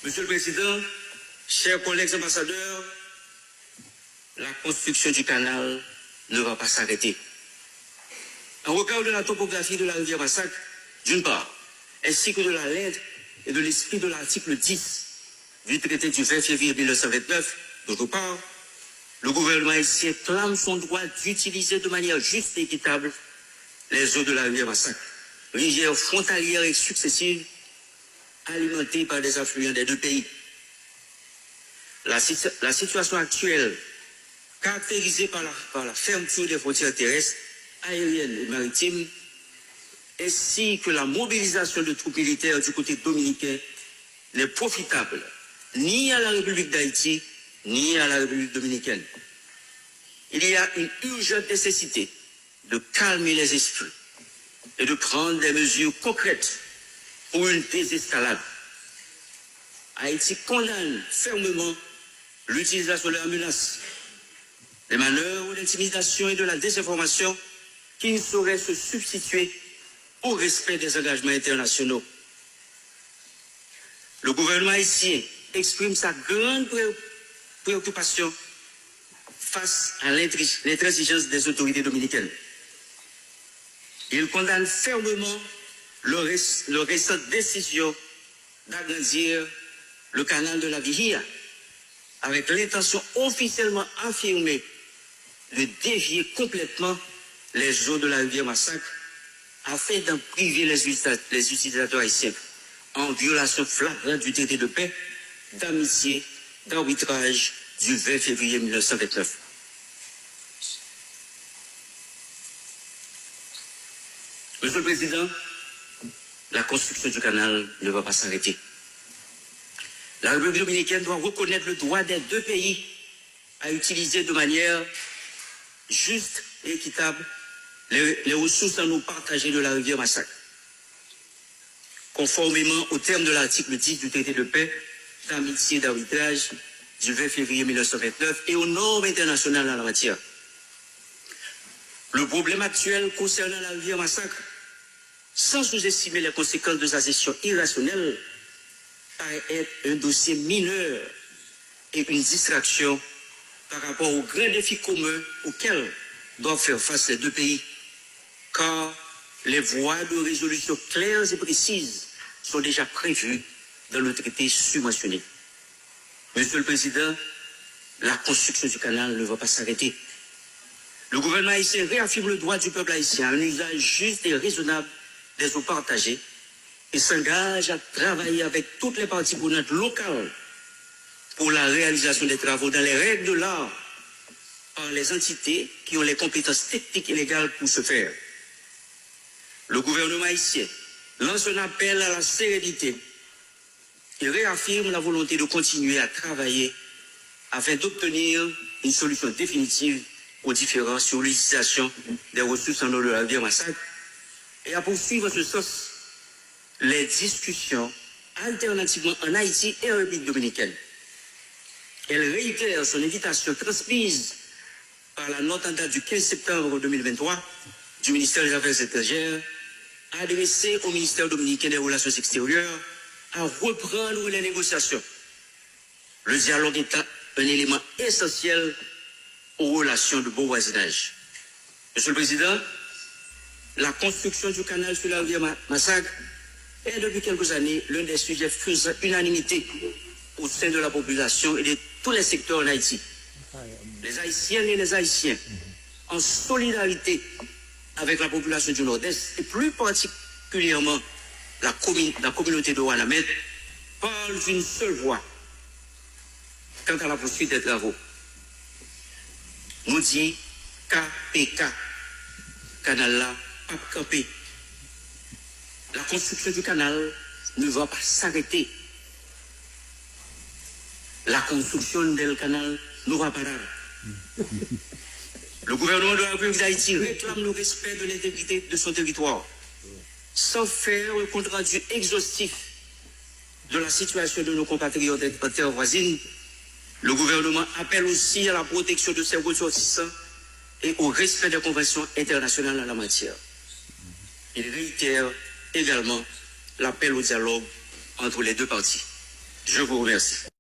Monsieur le Président, chers collègues ambassadeurs, la construction du canal ne va pas s'arrêter. En regard de la topographie de la rivière Massacre, d'une part, ainsi que de la lettre et de l'esprit de l'article 10 du traité du 20 février 1929, d'autre part, le gouvernement haïtien clame son droit d'utiliser de manière juste et équitable les eaux de la rivière Massacre, rivière frontalière et successive, alimentée par des affluents des deux pays. La situation actuelle, caractérisée par la fermeture des frontières terrestres, aériennes et maritimes, ainsi que la mobilisation de troupes militaires du côté dominicain, n'est profitable ni à la République d'Haïti, ni à la République dominicaine. Il y a une urgente nécessité de calmer les esprits et de prendre des mesures concrètes pour une désescalade. Haïti condamne fermement l'utilisation de la menace, des manœuvres d'intimidation et de la désinformation qui ne sauraient se substituer au respect des engagements internationaux. Le gouvernement haïtien exprime sa grande préoccupation face à l'intransigeance des autorités dominicaines. Il condamne fermement le récente décision d'agrandir le canal de la Vigia avec l'intention officiellement affirmée de dévier complètement les eaux de la rivière Massacre afin d'en priver les utilisateurs haïtiens en violation flagrante du traité de paix, d'amitié, d'arbitrage du 20 février 1929. Monsieur le Président, la construction du canal ne va pas s'arrêter. La République dominicaine doit reconnaître le droit des deux pays à utiliser de manière juste et équitable les ressources en eau partagées de la rivière Massacre, conformément aux termes de l'article 10 du traité de paix, d'amitié et d'arbitrage du 20 février 1929 et aux normes internationales en la matière. Le problème actuel concernant la rivière Massacre, sans sous-estimer les conséquences de sa gestion irrationnelle, paraît être un dossier mineur et une distraction par rapport aux grands défis communs auxquels doivent faire face les deux pays, car les voies de résolution claires et précises sont déjà prévues dans le traité submentionné. Monsieur le Président, la construction du canal ne va pas s'arrêter. Le gouvernement haïtien réaffirme le droit du peuple haïtien à un usage juste et raisonnable des eaux partagées et s'engage à travailler avec toutes les parties prenantes locales pour la réalisation des travaux dans les règles de l'art par les entités qui ont les compétences techniques et légales pour ce faire. Le gouvernement haïtien lance un appel à la sérénité et réaffirme la volonté de continuer à travailler afin d'obtenir une solution définitive aux différends sur l'utilisation des ressources en eau de la rivière Massacre et à poursuivre en ce sens les discussions alternativement en Haïti et en République dominicaine. Elle réitère son invitation transmise par la note en date du 15 septembre 2023 du ministère des Affaires étrangères adressée au ministère dominicain des Relations extérieures à reprendre les négociations. Le dialogue est un élément essentiel aux relations de bon voisinage. Monsieur le Président, la construction du canal sur la rivière Massacre est depuis quelques années l'un des sujets faisant unanimité au sein de la population et de tous les secteurs en Haïti. Les Haïtiennes et les Haïtiens, en solidarité avec la population du Nord-Est et plus particulièrement la communauté de Ouanamètre, parlent d'une seule voix quant à la poursuite des travaux. Nous dit KPK, canal là, pas campé. La construction du canal ne va pas s'arrêter. La construction du canal ne va pas là. Le gouvernement de la République d'Haïti réclame le respect de l'intégrité de son territoire, sans faire le compte rendu exhaustif de la situation de nos compatriotes en terre voisine. Le gouvernement appelle aussi à la protection de ses ressortissants et au respect des conventions internationales en la matière. Il réitère également l'appel au dialogue entre les deux parties. Je vous remercie.